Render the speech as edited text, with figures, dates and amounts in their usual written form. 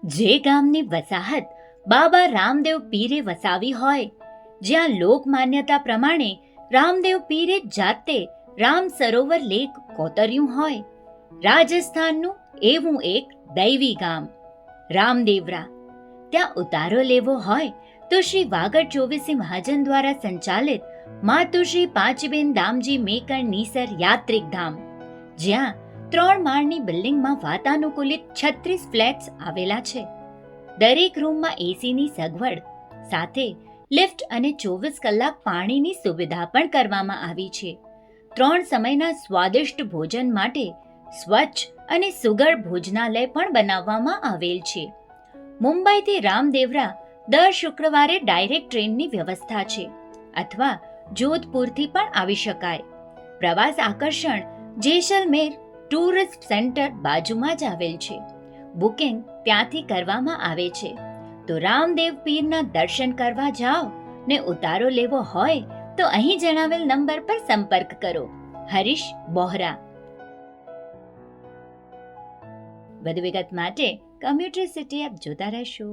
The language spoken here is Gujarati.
જે ગામની વસાહત બાબા રામદેવ પીરે વસાવી હોય, જ્યાં લોક માન્યતા પ્રમાણે રામદેવ પીરે જાતે રામ સરોવર લેક કોતર્યું હોય, રાજસ્થાનનું એવું એક દૈવી ગામ રામદેવરા. ત્યાં ઉતારો લેવો હોય તો શ્રી વાગડ ચોવીસી મહાજન દ્વારા સંચાલિત માતુશ્રી પાંચબેન દામજી મેકણ નીસર યાત્રિક ધામ, જ્યાં 3 માળની બિલ્ડિંગમાં વાતાનુકૂલિત 36 ફ્લેટ્સ આવેલા છે. દરેક રૂમમાં એસીની સગવડ સાથે લિફ્ટ અને 24 કલાક પાણીની સુવિધા પણ કરવામાં આવી છે. 3 સમયના સ્વાદિષ્ટ ભોજન માટે સ્વચ્છ અને સુઘડ ભોજનાલય પણ બનાવવામાં આવેલ છે. મુંબઈથી રામદેવરા દર શુક્રવારે ડાયરેક્ટ ટ્રેનની વ્યવસ્થા છે, અથવા જોધપુરથી પણ આવી શકાય. પ્રવાસ આકર્ષણ જેસલમેર ટુરિસ્ટ સેન્ટર બાજુમાં જ આવેલ છે. બુકિંગ ત્યાંથી કરવામાં આવે છે. તો રામદેવ પીરના દર્શન કરવા જાઓ ને ઉતારો લેવો હોય તો અહીં જણાવેલ નંબર પર સંપર્ક કરો. હરીશ બોહરા. વધુ વિગત માટે કમ્પ્યુટર સિટી એપ જોતા રહેશો.